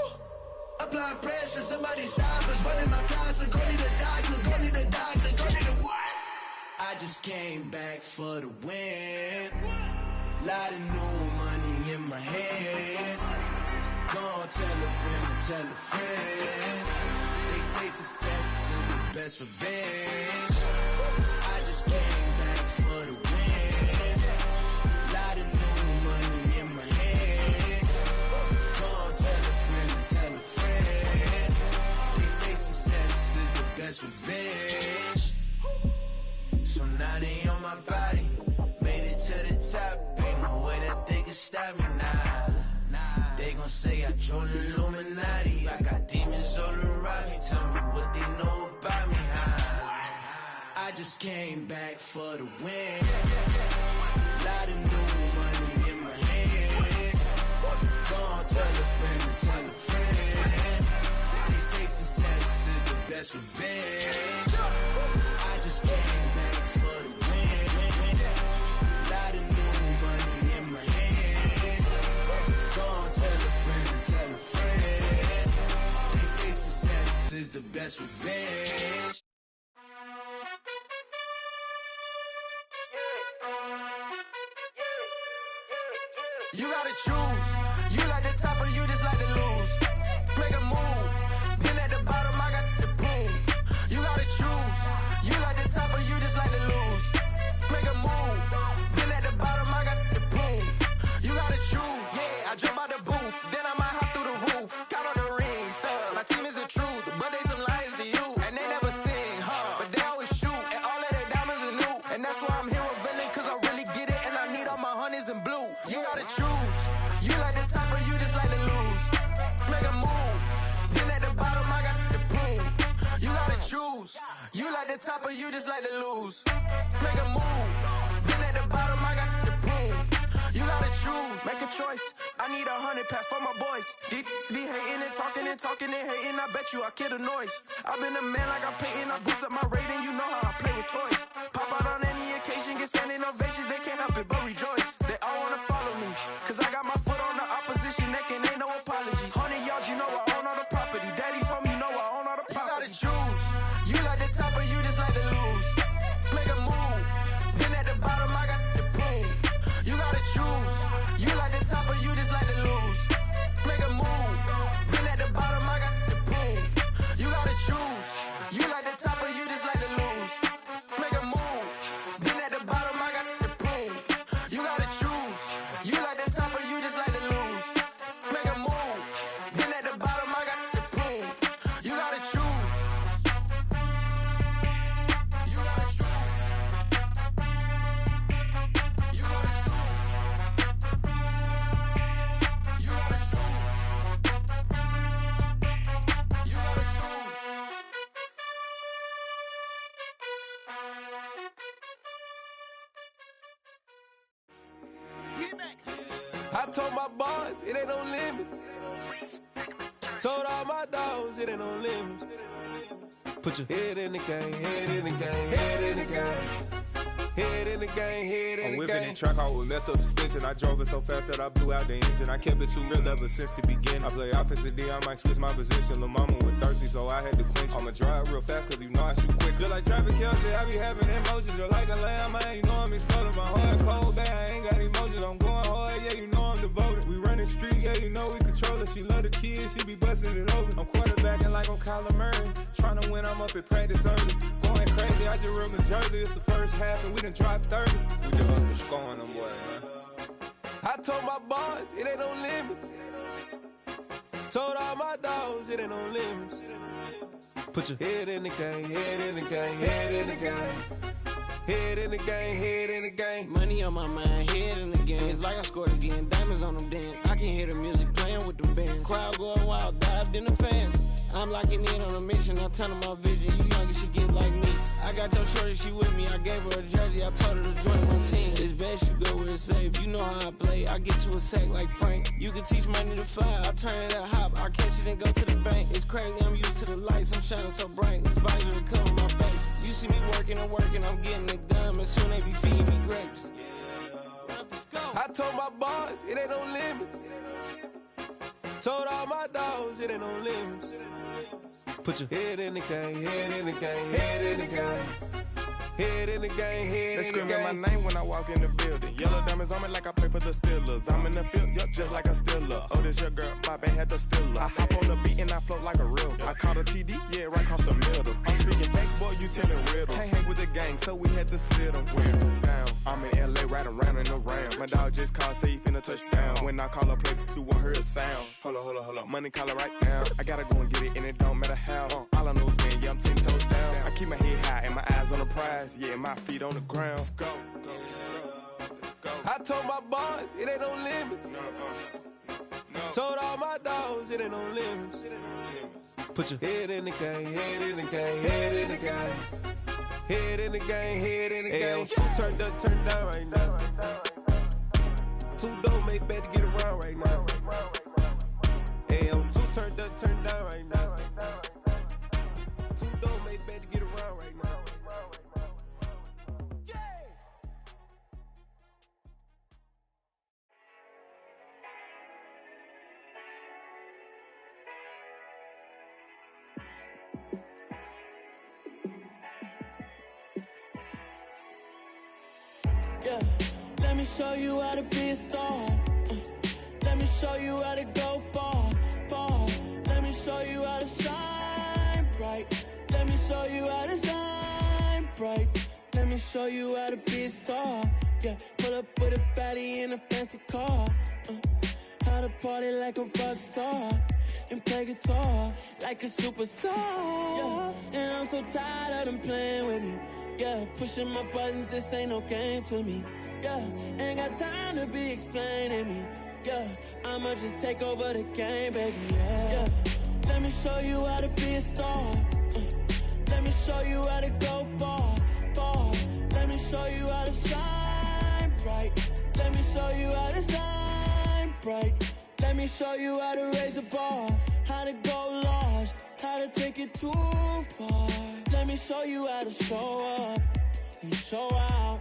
Applying pressure, somebody stop us. Running my closet, go need a doctor, go need a doctor, go need a what? I just came back for the win. Lot of new money in my hand. Gonna tell a friend. They say success is the best revenge. I just came back for the win. Lot of new money in my hand. Gonna tell a friend. They say success is the best revenge. So now they on my body. Made it to the top, ain't no way that they can stop me now. They gon' say I joined the Illuminati. I got demons all around me, tell me what they know about me, huh? I just came back for the win. Lot of new money in my hand. Gonna tell a friend. They say success is the best revenge. I just came back for the win. Lot of new money in my hand. Gonna tell a friend. They say success is the best revenge. You gotta choose. You like the top or you just like to lose. Make a move. Been at the bottom, I got the boom. You gotta choose. You like the top or you just like to lose. Make a move. Been at the bottom, I got the boom. You gotta choose. Yeah, I jump out the booth. Then I might hop through the roof. Count on the rings, stuff. My team is the truth, but they some liars to you. And they never sing, but they always shoot. And all of their diamonds are new. And that's why I'm here with villain, cause I really get it. And I need all my honeys in blue. You gotta choose. You like the top or you just like to lose. Make a move. Then at the bottom, I got the boom. You gotta choose. You like the top or you just like to lose. Make a move. Then at the bottom, I got the boom. You gotta choose. Make a choice. I need 100 pack for my boys. Be hating and talking and hating. I bet you I kill the noise. I've been a man like I'm Peyton. I boost up my rating. You know how I play with toys. Pop out on any occasion, get standing ovations. They can't help it but rejoice. They all wanna follow me, cause I got my foot on the opposition neck and ain't no apologies. 100 yards, you know I own all the told my boys, it ain't no limits. Told all my dogs, it ain't no limits. Put your head in the game, head in the game, head in the game. Head in the game, head in the game. I'm whipping in track, I was messed up suspension. I drove it so fast that I blew out the engine. I kept it too real ever since the beginning. I play offensive D, I might switch my position. Lil' mama was thirsty, so I had to quench. I'ma drive real fast, cause you know I shoot quick. Just like Travis Kelce, I be having emotions. Just like a lamb, man, you know I'm exploding. My heart cold, bad, I ain't got emotions. I'm going hard, yeah, you know I'm devoted. We running streets, yeah, you know we control it. She love the kids, she be busting it over. I'm quarterbacking like I'm Kyler Murray. Trying to win, I'm up at practice early. Going crazy, I just real Jersey. It's the first half, and we done dropped 30. We just up the scoring them, boy, man. I told my boys, it ain't no limits. Told all my dogs, it ain't no limits. Put your head in the game, head in the game, head in the game. Head in the game, head in the game. Money on my mind, head in the game. It's like I scored again, diamonds on them dance. I can hear the music playing with them bands. Crowd going wild, dived in the fans. I'm locking in on a mission, I tell them my vision. You young and she get like me. I got your shorty, she with me. I gave her a jersey, I told her to join my team. It's best you go where it's safe. You know how I play. I get to a sack like Frank. You can teach money to fly. I turn it a hop. I catch it and go to the bank. It's crazy, I'm used to the lights. I'm shining so bright. This visor will cover my face. You see me working and working. I'm getting it done. And soon they be feeding me grapes. Let's go. I told my boys, it ain't no limits. Told all my dogs, it ain't no limits. Put your head in the game, head in the game, head in the game. Head in the game, head in the game. They screaming my name when I walk in the building. Yellow diamonds on me like I play for the Steelers. I'm in the field, yup, just like a Steeler. Oh, this your girl, my band had the Steeler. I hop on the beat and I float like a real. I caught a TD, yeah, right across the middle. I'm speaking thanks, boy, you telling riddles. Can't hang with the gang, so we had to sit them down. I'm in LA, riding around in the round. My dog just called, say he finna touchdown. When I call a play, you won't hear a sound. Hold up, money calling right now. I gotta go and get it, and it don't matter how. All I know is, man, yeah, I'm 10 toes down. I keep my head high and my eyes on the prize. Yeah, my feet on the ground. Let's go. Let's go. I told my boys, it ain't no limits. No. Told all my dogs, it ain't no limits. Put your head in the game, head in the game, head in the game. Head in the game, head in the game. Two turned up, turned down right now. Two dope make better get around right now. Hey, I'm two turned up, turned down right now. Two dope make better get around right now. Yeah, let me show you how to be a star. Let me show you how to go far, far. Let me show you how to shine bright. Let me show you how to shine bright. Let me show you how to be a star. Yeah, pull up with a baddie in a fancy car. How to party like a rock star and play guitar like a superstar. Yeah, and I'm so tired of them playing with me. Yeah, pushing my buttons, this ain't no game to me. Yeah, ain't got time to be explaining me. Yeah, I'ma just take over the game, baby. Yeah, let me show you how to be a star. Let me show you how to go far, far. Let me show you how to shine bright. Let me show you how to shine bright. Let me show you how to raise a bar, how to go large, how to take it too far. Let me show you how to show up and show out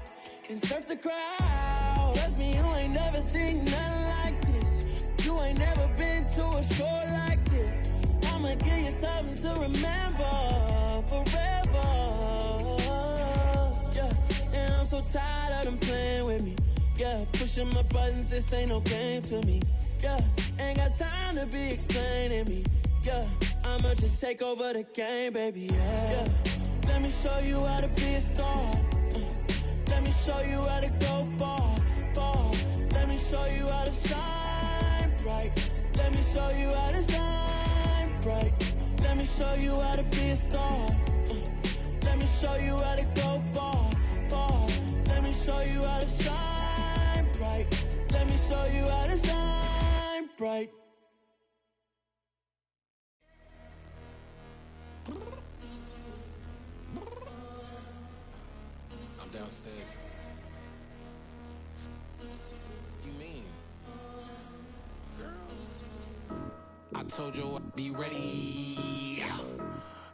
and surf the crowd. Trust me, you ain't never seen nothing like this. You ain't never been to a show like this. I'ma give you something to remember forever. Yeah, and I'm so tired of them playing with me. Yeah, pushing my buttons, this ain't no game to me. Yeah, ain't got time to be explaining me. Yeah, I'ma just take over the game, baby. Yeah, let me show you how to be a star. Let me show you how to go far, far. Let me show you how to shine bright. Let me show you how to shine bright. Let me show you how to be a star. Let me show you how to go far, far. Let me show you how to shine bright. Let me show you how to shine bright. Downstairs. You mean? I told you I'd be ready.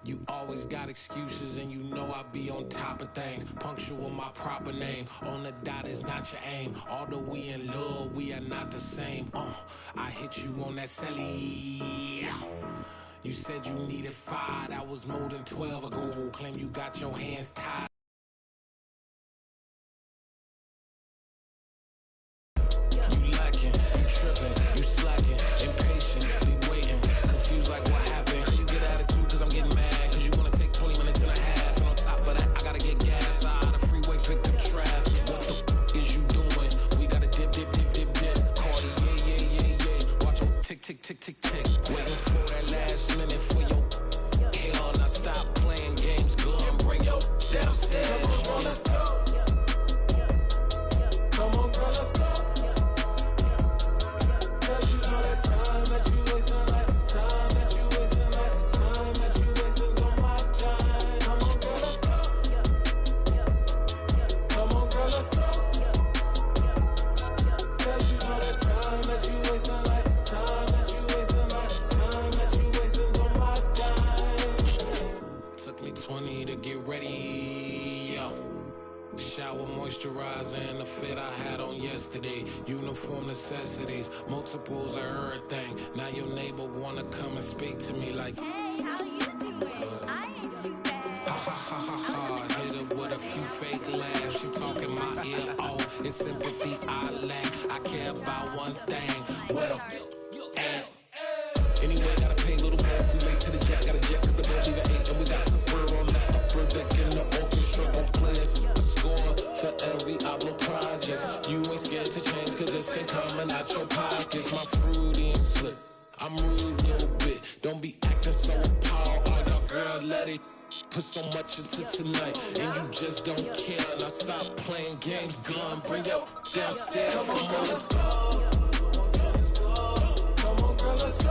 You always got excuses and you know I be on top of things. Punctual my proper name. On the dot is not your aim. Although we in love, we are not the same. I hit you on that celly. You said you needed 5. That was more than 12 ago. Claim you got your hands tied. You lacking, you tripping, you slacking, impatient, be waiting, confused like what happened. You get attitude cause I'm getting mad. Picked up traffic. What the is you doing? We gotta dip. Cardi, yeah. Watch your tick. Waiting for that last minute for your hell. Now stop playing games, girl, and bring your downstairs. Come on, let's go. Come on, girl, let's go. Cause you know that time that you wasting, like time that you wasting, like time that you wasting on my time. Come on, girl, let's go. Let's go. Cause you know that time that you wasting, like time that you wasting, like time that you wasting on my time. Took me 20 to get ready, yo. Shower, moisturizer, and the fit I had on yesterday. Uniform necessities, multiples of everything. Now your neighbor wanna come and speak to me like, hey, how you doing? I ain't too bad. Ha. Hit her with a few fake laughs. She talking my ear off. It's sympathy I lack. I care about one thing. What up? Anyway, gotta pay a little more if we late to the jet. Gotta jet cause the boat even 8. And we got some fur on the upper deck in the orchestra. Gon' play a score for every Oblo project. You ain't scared to change cause it's ain't coming out your pockets. My fruity and slip. I'm rude a little bit. Don't be acting so appalled. Oh, y'all girl, let it. Put so much into tonight, and you just don't care. Now stop playing games, gun, bring your downstairs. Come on, girl, let's go. Come on, girl, let's go.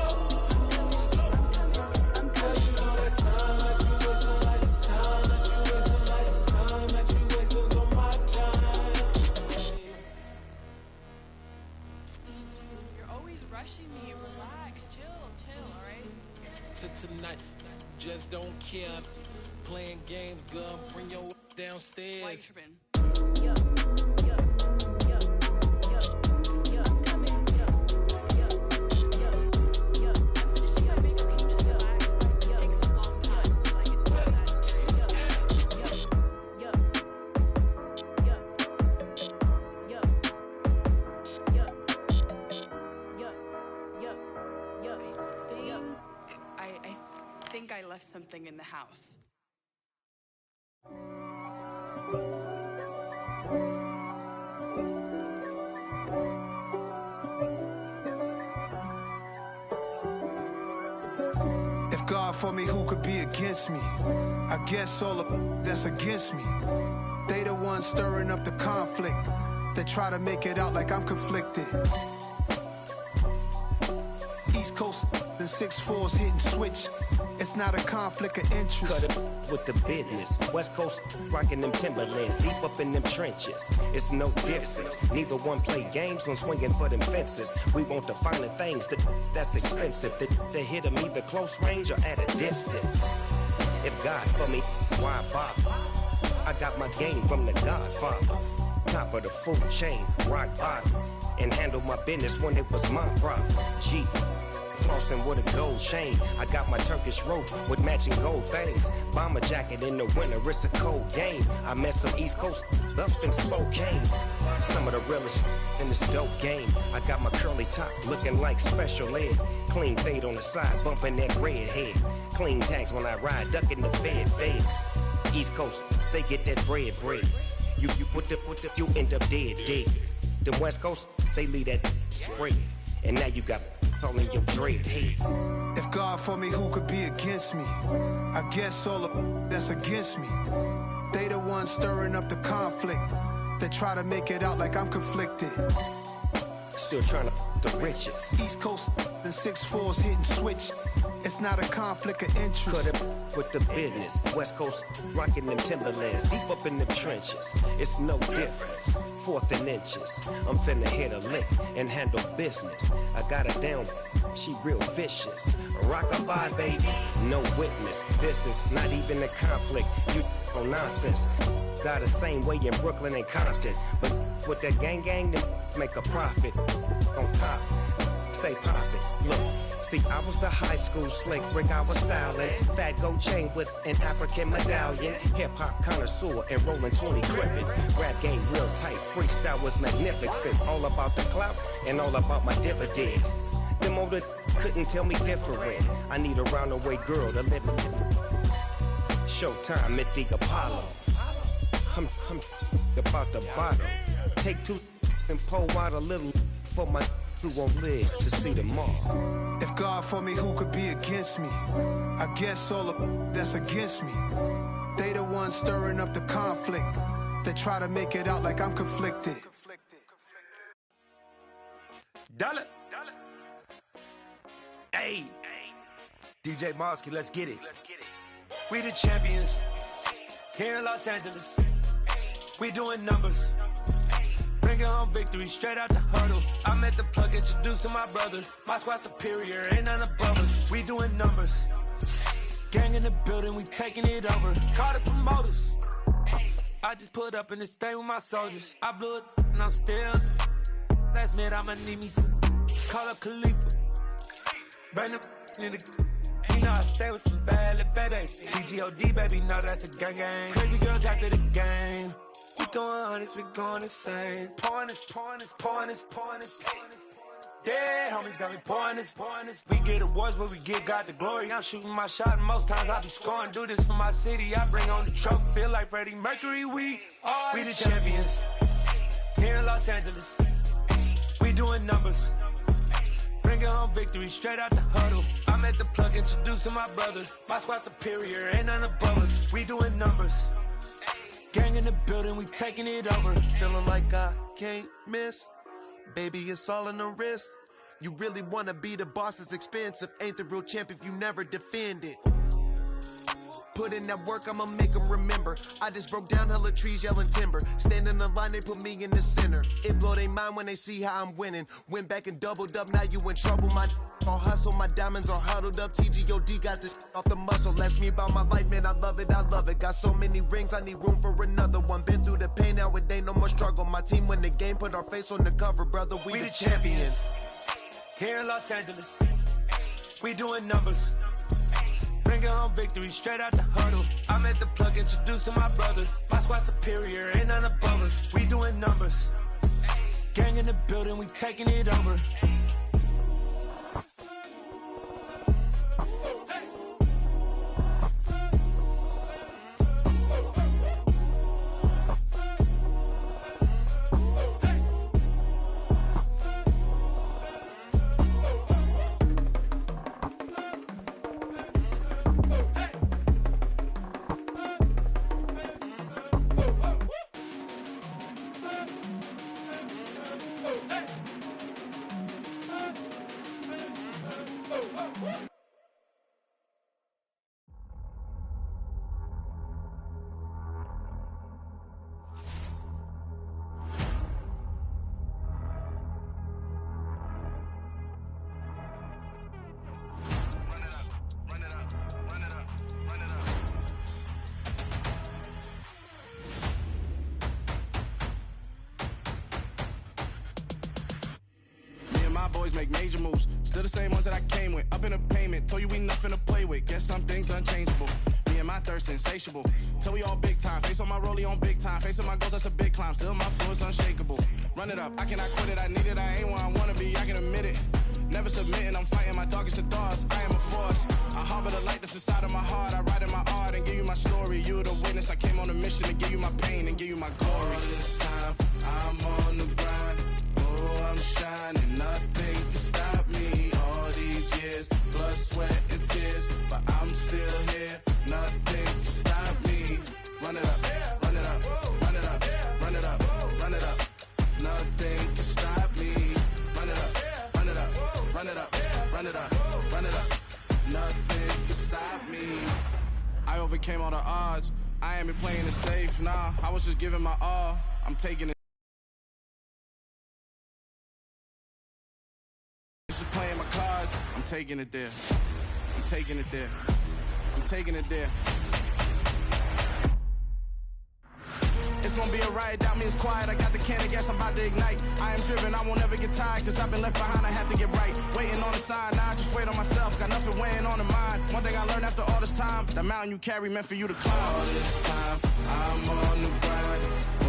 Cause you know that time that you wasting, like time that you wasting, like time that you wasting on my time. You're always rushing me. Relax, chill, alright? To tonight, just don't care. Playing games, girl, bring your downstairs. Why you tripping? I think I left something in the house. If God for me, who could be against me? I guess all of that's against me. They the ones stirring up the conflict. They try to make it out like I'm conflicted. East Coast and 6'4's hitting switch. It's not a conflict of interest. Cut it with the business. West Coast rocking them Timberlands, deep up in them trenches. It's no difference. Neither one play games when swinging for them fences. We want the finer things that's expensive. That hit them either close range or at a distance. If God for me, why bother? I got my game from the Godfather. Top of the food chain, rock bottom. And handle my business when it was my problem. G. Flossing with a gold chain. I got my Turkish rope with matching gold things. Bomber jacket in the winter, it's a cold game. I met some East Coast up in Spokane. Some of the realest in this dope game. I got my curly top looking like special ed. Clean fade on the side, bumping that red head. Clean tags when I ride, ducking the feds. East Coast, they get that bread. You you end up dead. The West Coast, they leave that spread. And now you got calling your dread head. If God for me, who could be against me? I guess all of that's against me. They the ones stirring up the conflict. They try to make it out like I'm conflicted. Still trying to the riches. East Coast and 6'4s hitting switch. It's not a conflict of interest. Cut it with the business. West Coast rocking them Timberlands, deep up in the trenches. It's no difference. 4th and inches. I'm finna hit a lick and handle business. I got her down, she real vicious. Rock-a-bye, baby, no witness. This is not even a conflict. You on nonsense. Got the same way in Brooklyn and Compton, but with that gang, then make a profit. On top, stay poppin'. Look. See, I was the high school slick Rick, I was styling. Fat gold chain with an African medallion. Hip-hop connoisseur and rolling 20 crippin'. Rap game real tight, freestyle was magnificent. All about the clout and all about my dividends. Them older couldn't tell me different. I need a roundaway girl to live with. Showtime at the Apollo. I'm about the bottom. Take 2 and pour out a little for my who won't live to see tomorrow. If God for me, who could be against me? I guess all of that's against me. They the ones stirring up the conflict. They try to make it out like I'm conflicted. Dollar. Hey, DJ Mosky, let's get it. We the champions here in Los Angeles. We doing numbers. Bringing home victory straight out the huddle. I'm at the plug, introduced to my brother. My squad superior, ain't none above us. We doing numbers. Gang in the building, we taking it over. Call the promoters. I just put up in this thing with my soldiers. I blew it and I'm still. Last minute, I'ma need me some. Call up Khalifa. Bring the in the. You know I stay with some bad little baby. TGOD, baby, know that's a gang. Crazy girls after the game. We throwing hundreds, we going insane. Pouring this. Yeah, homies got me pouring this. We get awards, but we give God the glory. I'm shooting my shot, and most times I be scoring. Do this for my city, I bring on the trophy. Feel like Freddie Mercury, we the champions. Here in Los Angeles, we doing numbers. Bringing home victory straight out the huddle. I'm at the plug, introduced to my brother. My squad superior, ain't none above us. We doing numbers. Gang in the building, we taking it over. Feeling like I can't miss. Baby, it's all in the wrist. You really wanna be the boss, it's expensive. Ain't the real champ if you never defend it. Put in that work, I'ma make them remember. I just broke down hella trees, yelling timber. Stand in the line, they put me in the center. It blow their mind when they see how I'm winning. Went back and doubled up, now you in trouble. My all hustle, my diamonds are huddled up. TGOD got this off the muscle. Ask me about my life, man, I love it. Got so many rings, I need room for another one. Been through the pain, now it ain't no more struggle. My team win the game, put our face on the cover, brother. We the champions. Here in Los Angeles, we doing numbers. Bringing home victory straight out the huddle. I'm at the plug, introduced to my brother. My squad superior, ain't none above us. We doing numbers. Gang in the building, we taking it over. Boys make major moves, still the same ones that I came with. Up in a payment, told you we nothing to play with. Guess some things unchangeable. Me and my thirst insatiable. Till we all big time. Face on my rollie on big time. Facing my goals, that's a big climb. Still my flow is unshakable. Run it up, I cannot quit it. I need it, I ain't where I wanna be. I can admit it. Never submitting, I'm fighting my darkest of thoughts. I am a force. I harbor the light that's inside of my heart. I write in my art and give you my story. You the witness. I came on a mission to give you my pain and give you my glory. All this time, I'm on the grind. Oh, I'm shining, nothing can stop me. All these years, blood, sweat, and tears, but I'm still here. Nothing can stop me. Run it up, run it up, run it up, run it up, run it up. Nothing can stop me. Run it up, run it up, run it up, run it up, run it up. Nothing can stop me. I overcame all the odds. I ain't been playing it safe, nah. I was just giving my all. I'm taking it. Just playing my cards. I'm taking it there. I'm taking it there. I'm taking it there. It's gonna be a riot, doubt me it's quiet. I got the can of gas, I'm about to ignite. I am driven, I won't ever get tired, cause I've been left behind, I have to get right. Waiting on the sign, now I just wait on myself. Got nothing weighing on the mind. One thing I learned after all this time, the mountain you carry meant for you to climb. All this time, I'm on the grind.